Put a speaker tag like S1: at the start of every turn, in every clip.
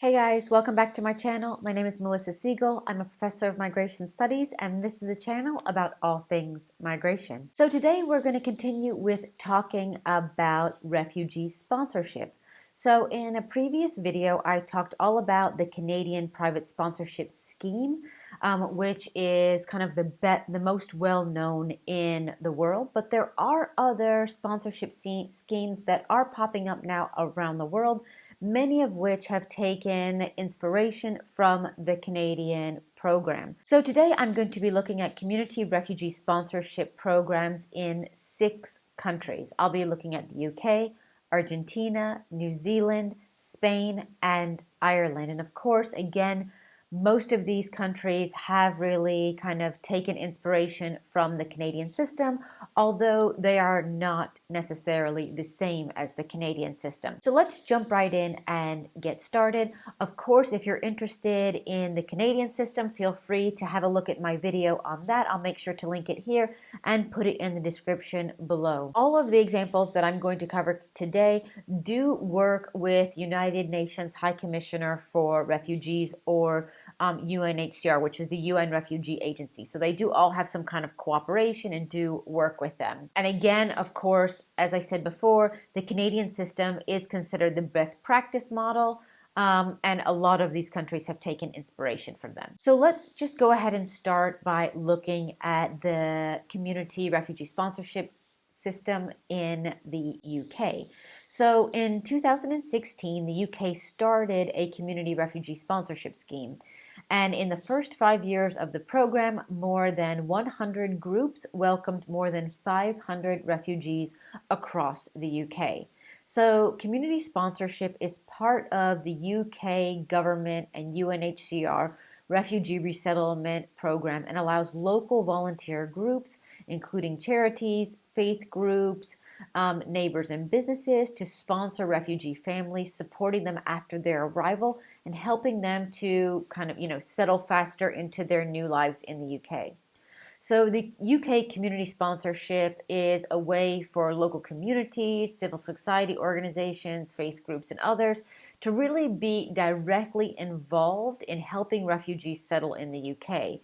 S1: Hey guys, welcome back to my channel. My name is Melissa Siegel. I'm a professor of migration studies, and this is a channel about all things migration. So today we're going to continue with talking about refugee sponsorship. So in a previous video, I talked all about the Canadian private sponsorship scheme, which is kind of the most well-known in the world. But there are other sponsorship schemes that are popping up now around the world, many of which have taken inspiration from the Canadian program. So today I'm going to be looking at community refugee sponsorship programs in 6 countries. I'll be looking at the UK, Argentina, New Zealand, Spain, and Ireland. And of course, again, most of these countries have really kind of taken inspiration from the Canadian system, although they are not necessarily the same as the Canadian system. So let's jump right in and get started. Of course, if you're interested in the Canadian system, feel free to have a look at my video on that. I'll make sure to link it here and put it in the description below. All of the examples that I'm going to cover today do work with United Nations High Commissioner for Refugees, or UNHCR, which is the UN Refugee Agency. So they do all have some kind of cooperation and do work with them. And again, of course, as I said before, the Canadian system is considered the best practice model, and a lot of these countries have taken inspiration from them. So let's just go ahead and start by looking at the community refugee sponsorship system in the UK. So in 2016, the UK started a community refugee sponsorship scheme. And in the first 5 years of the program, more than 100 groups welcomed more than 500 refugees across the UK. So community sponsorship is part of the UK government and UNHCR refugee resettlement program and allows local volunteer groups, including charities, faith groups, neighbors and businesses, to sponsor refugee families, supporting them after their arrival and helping them to kind of, settle faster into their new lives in the UK. So the UK community sponsorship is a way for local communities, civil society organizations, faith groups, and others to really be directly involved in helping refugees settle in the UK.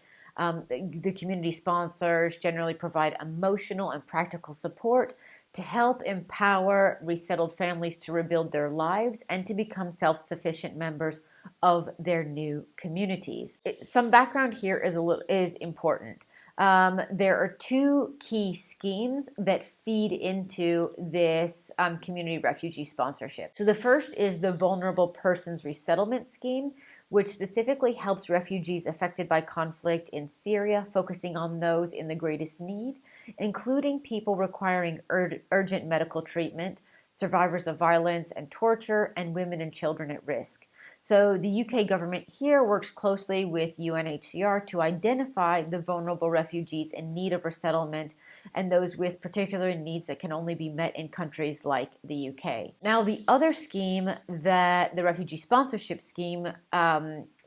S1: The community sponsors generally provide emotional and practical support to help empower resettled families to rebuild their lives and to become self-sufficient members of their new communities. Some background here is important. There are 2 key schemes that feed into this community refugee sponsorship. So the first is the Vulnerable Persons Resettlement Scheme, which specifically helps refugees affected by conflict in Syria, focusing on those in the greatest need, including people requiring urgent medical treatment, survivors of violence and torture, and women and children at risk. So the UK government here works closely with UNHCR to identify the vulnerable refugees in need of resettlement and those with particular needs that can only be met in countries like the UK. Now, the other scheme that the refugee sponsorship scheme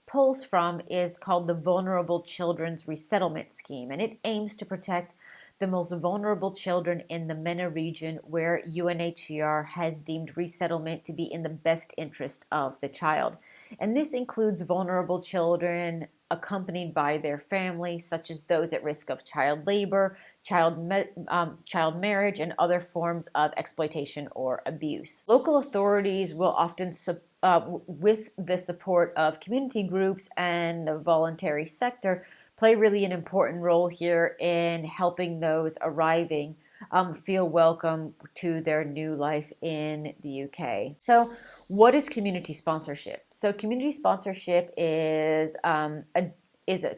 S1: pulls from is called the Vulnerable Children's Resettlement Scheme, and it aims to protect the most vulnerable children in the MENA region, where UNHCR has deemed resettlement to be in the best interest of the child. And this includes vulnerable children accompanied by their families, such as those at risk of child labor, child marriage, and other forms of exploitation or abuse. Local authorities will often with the support of community groups and the voluntary sector, play really an important role here in helping those arriving feel welcome to their new life in the UK. So what is community sponsorship? So community sponsorship is a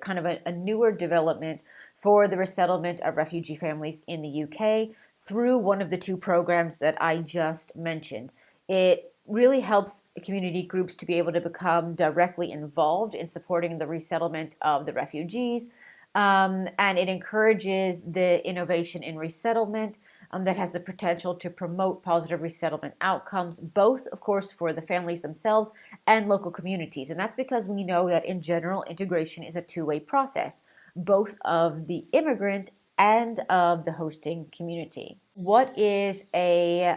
S1: kind of a newer development for the resettlement of refugee families in the UK through one of the 2 programs that I just mentioned. It really helps community groups to be able to become directly involved in supporting the resettlement of the refugees, and it encourages the innovation in resettlement that has the potential to promote positive resettlement outcomes, both, of course, for the families themselves and local communities. And that's because we know that in general, integration is a 2-way process, both of the immigrant and of the hosting community. What is a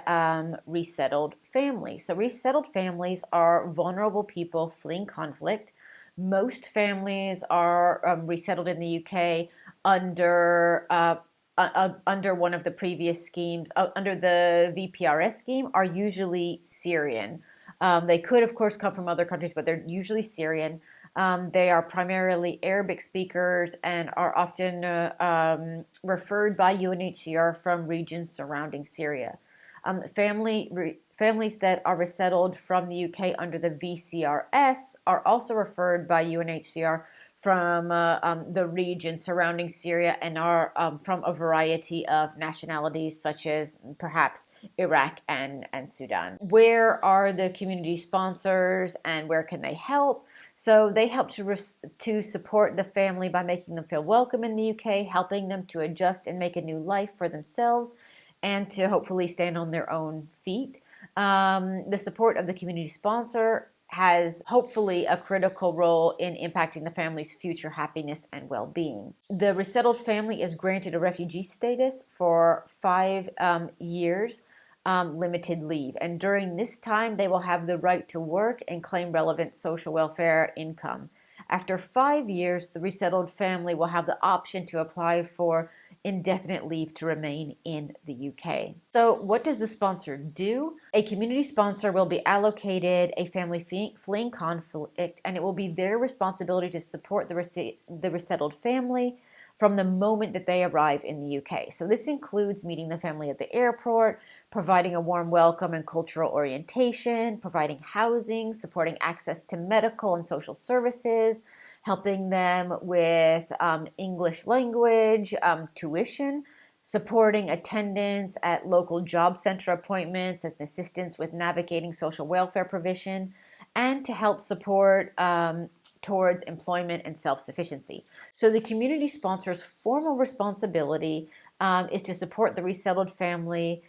S1: resettled family? So resettled families are vulnerable people fleeing conflict. Most families are resettled in the UK under one of the previous schemes, under the VPRS scheme, are usually Syrian. They could, of course, come from other countries, but they're usually Syrian. They are primarily Arabic speakers and are often referred by UNHCR from regions surrounding Syria. Families that are resettled from the UK under the VCRS are also referred by UNHCR from the region surrounding Syria and are from a variety of nationalities, such as perhaps Iraq and Sudan. Where are the community sponsors and where can they help? So they help to support the family by making them feel welcome in the UK, helping them to adjust and make a new life for themselves, and to hopefully stand on their own feet. The support of the community sponsor has hopefully a critical role in impacting the family's future happiness and well-being. The resettled family is granted a refugee status for 5 years, limited leave, and during this time they will have the right to work and claim relevant social welfare income. After 5 years, the resettled family will have the option to apply for indefinite leave to remain in the UK. So what does the sponsor do? A community sponsor will be allocated a family fleeing conflict, and it will be their responsibility to support the resettled family from the moment that they arrive in the UK. So this includes meeting the family at the airport, providing a warm welcome and cultural orientation, providing housing, supporting access to medical and social services, helping them with English language, tuition, supporting attendance at local job center appointments, and assistance with navigating social welfare provision, and to help support towards employment and self-sufficiency. So the community sponsor's formal responsibility is to support the resettled family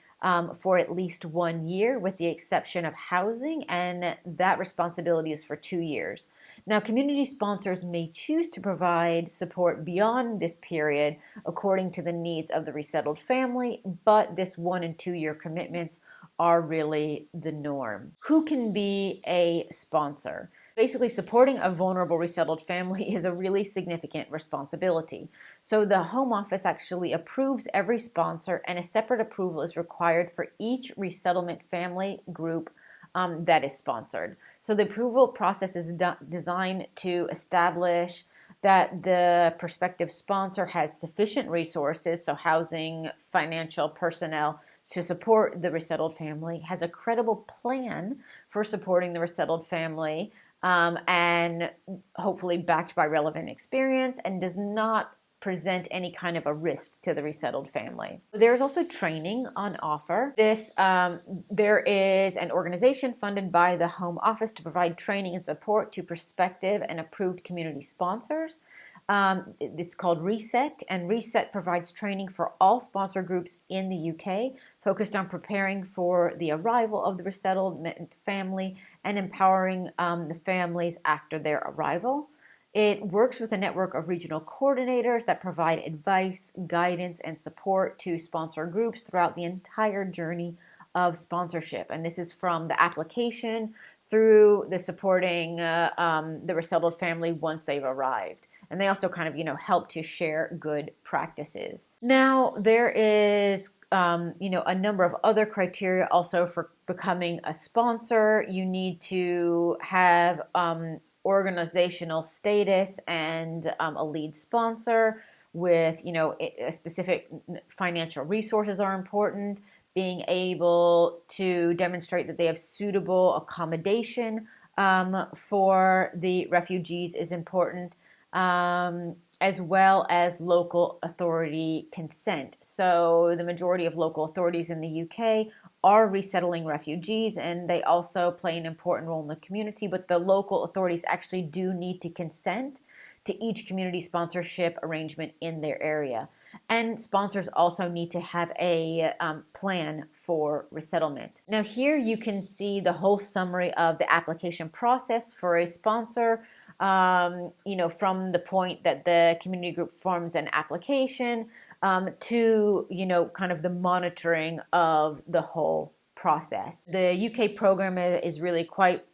S1: for at least 1 year, with the exception of housing, and that responsibility is for 2 years. Now, community sponsors may choose to provide support beyond this period according to the needs of the resettled family, but this 1 and 2 year commitments are really the norm. Who can be a sponsor? Basically, supporting a vulnerable resettled family is a really significant responsibility. So the Home Office actually approves every sponsor, and a separate approval is required for each resettlement family group that is sponsored. So the approval process is designed to establish that the prospective sponsor has sufficient resources, so housing, financial, personnel, to support the resettled family, has a credible plan for supporting the resettled family, and hopefully backed by relevant experience, and does not present any kind of a risk to the resettled family. There's also training on offer. There is an organization funded by the Home Office to provide training and support to prospective and approved community sponsors. It's called Reset, and Reset provides training for all sponsor groups in the UK, focused on preparing for the arrival of the resettlement family and empowering the families after their arrival. It works with a network of regional coordinators that provide advice, guidance, and support to sponsor groups throughout the entire journey of sponsorship. And this is from the application through the supporting the resettled family once they've arrived. And they also kind of, help to share good practices. Now, there is, a number of other criteria also for becoming a sponsor. You need to have organizational status and a lead sponsor with, a specific financial resources are important. Being able to demonstrate that they have suitable accommodation for the refugees is important. As well as local authority consent. So the majority of local authorities in the UK are resettling refugees, and they also play an important role in the community, but the local authorities actually do need to consent to each community sponsorship arrangement in their area. And sponsors also need to have a plan for resettlement. Now here you can see the whole summary of the application process for a sponsor. From the point that the community group forms an application, to, kind of the monitoring of the whole process. The UK program is really quite,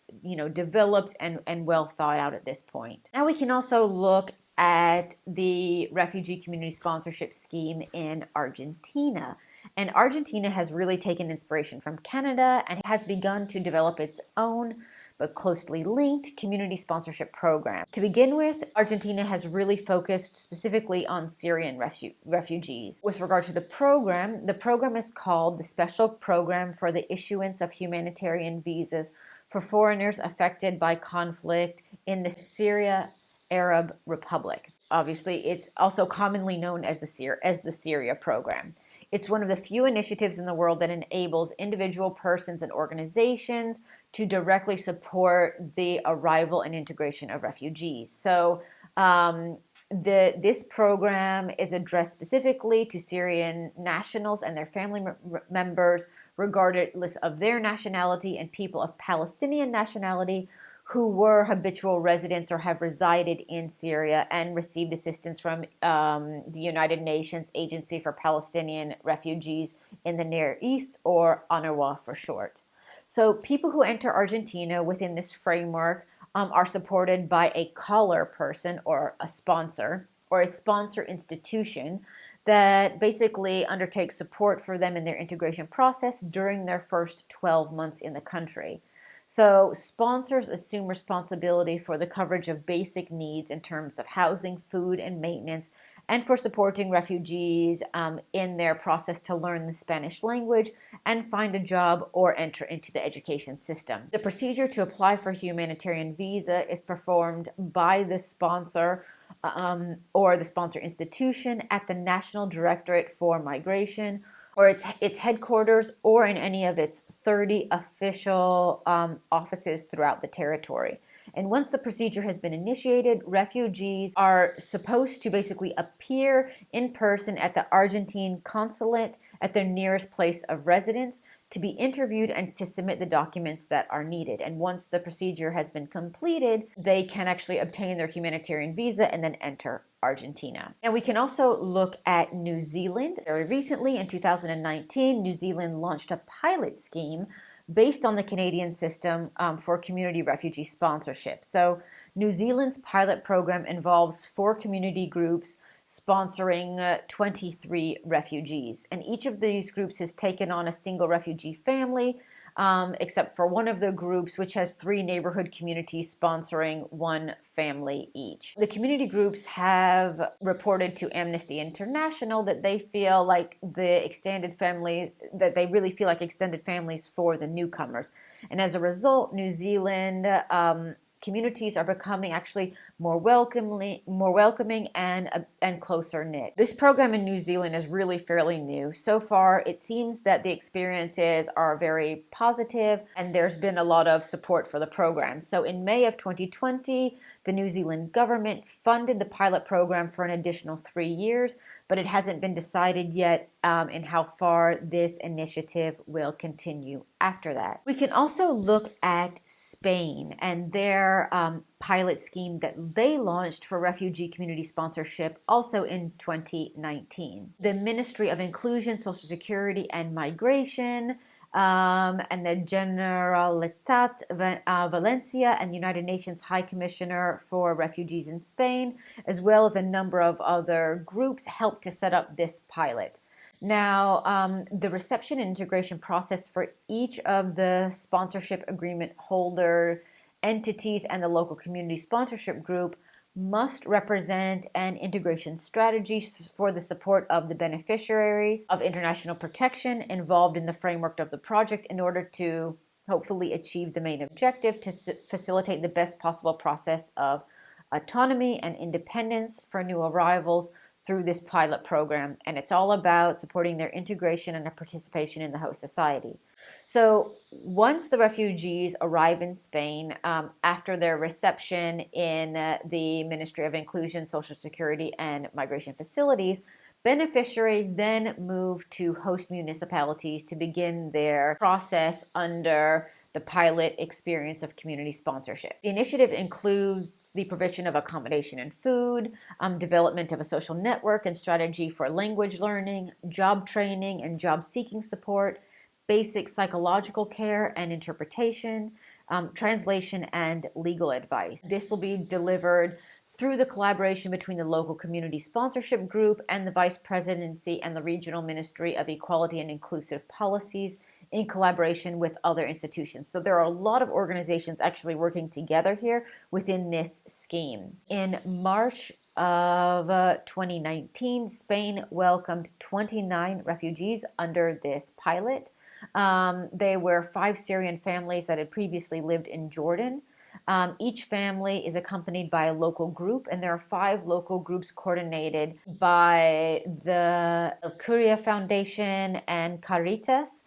S1: developed and well thought out at this point. Now we can also look at the refugee community sponsorship scheme in Argentina. And Argentina has really taken inspiration from Canada and has begun to develop its own but closely linked community sponsorship program. To begin with, Argentina has really focused specifically on Syrian refugees. With regard to the program is called the Special Program for the Issuance of Humanitarian Visas for Foreigners Affected by Conflict in the Syria Arab Republic. Obviously, it's also commonly known as the Syria program. It's one of the few initiatives in the world that enables individual persons and organizations to directly support the arrival and integration of refugees. So this program is addressed specifically to Syrian nationals and their family members, regardless of their nationality, and people of Palestinian nationality who were habitual residents or have resided in Syria and received assistance from the United Nations Agency for Palestinian Refugees in the Near East, or UNRWA for short. So people who enter Argentina within this framework are supported by a collar person or a sponsor institution that basically undertakes support for them in their integration process during their first 12 months in the country. So sponsors assume responsibility for the coverage of basic needs in terms of housing, food, and maintenance, and for supporting refugees in their process to learn the Spanish language and find a job or enter into the education system. The procedure to apply for humanitarian visa is performed by the sponsor or the sponsor institution at the National Directorate for Migration, or its headquarters, or in any of its 30 official offices throughout the territory. And once the procedure has been initiated, refugees are supposed to basically appear in person at the Argentine consulate at their nearest place of residence to be interviewed and to submit the documents that are needed. And once the procedure has been completed, they can actually obtain their humanitarian visa and then enter Argentina. And we can also look at New Zealand. Very recently, in 2019, New Zealand launched a pilot scheme based on the Canadian system for community refugee sponsorship. So New Zealand's pilot program involves 4 community groups sponsoring 23 refugees. And each of these groups has taken on a single refugee family, except for one of the groups, which has 3 neighborhood communities sponsoring 1 family each. The community groups have reported to Amnesty International that they feel like they really feel like extended families for the newcomers. And as a result, New Zealand communities are becoming actually more welcoming and closer knit. This program in New Zealand is really fairly new. So far, it seems that the experiences are very positive and there's been a lot of support for the program. So in May of 2020, the New Zealand government funded the pilot program for an additional 3 years, but it hasn't been decided yet in how far this initiative will continue after that. We can also look at Spain and their pilot scheme that they launched for refugee community sponsorship also in 2019. The Ministry of Inclusion, Social Security, and Migration and the Generalitat Valencia and United Nations High Commissioner for Refugees in Spain, as well as a number of other groups, helped to set up this pilot. Now, the reception and integration process for each of the sponsorship agreement holder entities and the local community sponsorship group must represent an integration strategy for the support of the beneficiaries of international protection involved in the framework of the project in order to hopefully achieve the main objective to facilitate the best possible process of autonomy and independence for new arrivals through this pilot program. And it's all about supporting their integration and their participation in the host society. So once the refugees arrive in Spain, after their reception in the Ministry of Inclusion, Social Security, and Migration facilities, beneficiaries then move to host municipalities to begin their process under the pilot experience of community sponsorship. The initiative includes the provision of accommodation and food, development of a social network and strategy for language learning, job training and job seeking support, basic psychological care and interpretation, translation and legal advice. This will be delivered through the collaboration between the local community sponsorship group and the Vice Presidency and the Regional Ministry of Equality and Inclusive Policies in collaboration with other institutions. So there are a lot of organizations actually working together here within this scheme. In March of 2019, Spain welcomed 29 refugees under this pilot. They were 5 Syrian families that had previously lived in Jordan. Each family is accompanied by a local group, and there are 5 local groups coordinated by the El Curia Foundation and Caritas,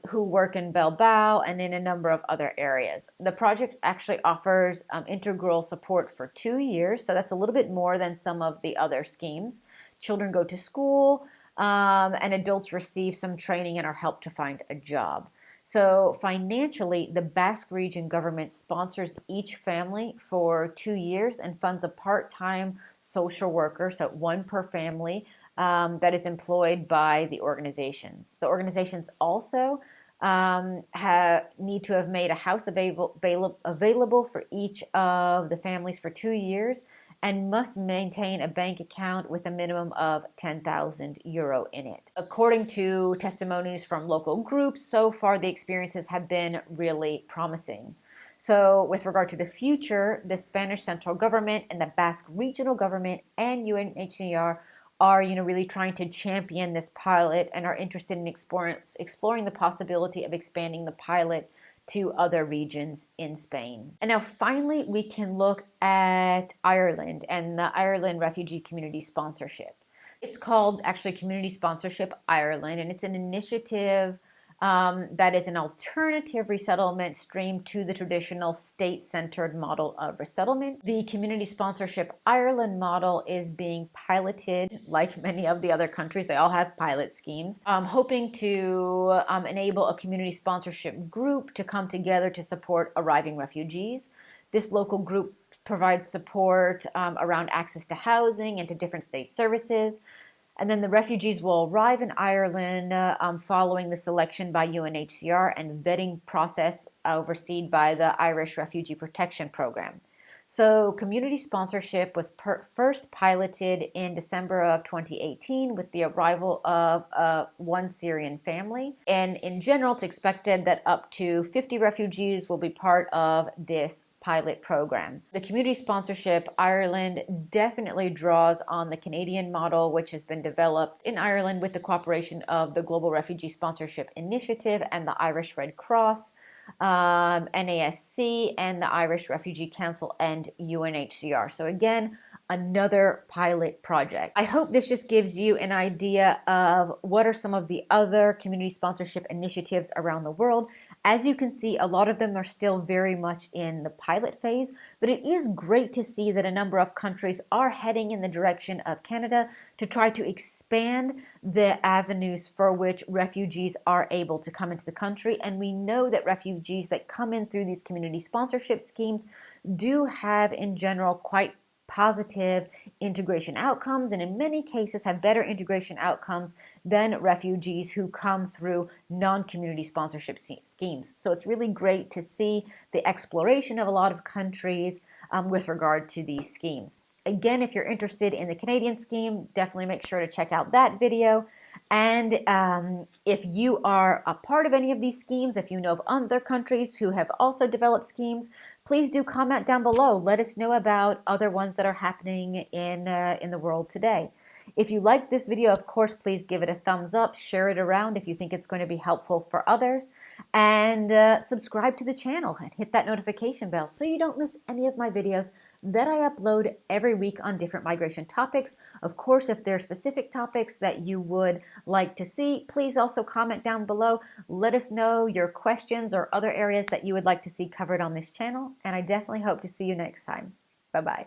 S1: who work in Bilbao and in a number of other areas. The project actually offers integral support for 2 years, so that's a little bit more than some of the other schemes. Children go to school, and adults receive some training and are helped to find a job. So financially, the Basque Region government sponsors each family for 2 years and funds a part-time social worker, so 1 per family, that is employed by the organizations. The organizations also need to have made a house available for each of the families for 2 years and must maintain a bank account with a minimum of 10,000 euro in it. According to testimonies from local groups, so far the experiences have been really promising. So with regard to the future, the Spanish central government and the Basque regional government and UNHCR are really trying to champion this pilot and are interested in exploring the possibility of expanding the pilot to other regions in Spain. And now finally, we can look at Ireland and the Ireland Refugee Community Sponsorship. It's called actually Community Sponsorship Ireland, and it's an initiative that is an alternative resettlement stream to the traditional state-centered model of resettlement. The Community Sponsorship Ireland model is being piloted, like many of the other countries. They all have pilot schemes, hoping to enable a community sponsorship group to come together to support arriving refugees. This local group provides support around access to housing and to different state services. And then the refugees will arrive in Ireland following the selection by UNHCR and vetting process overseen by the Irish Refugee Protection Program. So community sponsorship was first piloted in December of 2018 with the arrival of 1 Syrian family. And in general, it's expected that up to 50 refugees will be part of this pilot program. The Community Sponsorship Ireland definitely draws on the Canadian model, which has been developed in Ireland with the cooperation of the Global Refugee Sponsorship Initiative and the Irish Red Cross, NASC, and the Irish Refugee Council and UNHCR. So again, another pilot project. I hope this just gives you an idea of what are some of the other community sponsorship initiatives around the world. As you can see, a lot of them are still very much in the pilot phase, but it is great to see that a number of countries are heading in the direction of Canada to try to expand the avenues for which refugees are able to come into the country. And we know that refugees that come in through these community sponsorship schemes do have, in general, quite positive integration outcomes, and in many cases have better integration outcomes than refugees who come through non-community sponsorship schemes. So it's really great to see the exploration of a lot of countries with regard to these schemes. Again, if you're interested in the Canadian scheme, definitely make sure to check out that video. And if you are a part of any of these schemes, if you know of other countries who have also developed schemes, please do comment down below. Let us know about other ones that are happening in the world today. If you like this video, of course, please give it a thumbs up, share it around if you think it's going to be helpful for others, and subscribe to the channel and hit that notification bell so you don't miss any of my videos that I upload every week on different migration topics. Of course, if there are specific topics that you would like to see, please also comment down below. Let us know your questions or other areas that you would like to see covered on this channel, and I definitely hope to see you next time. Bye-bye.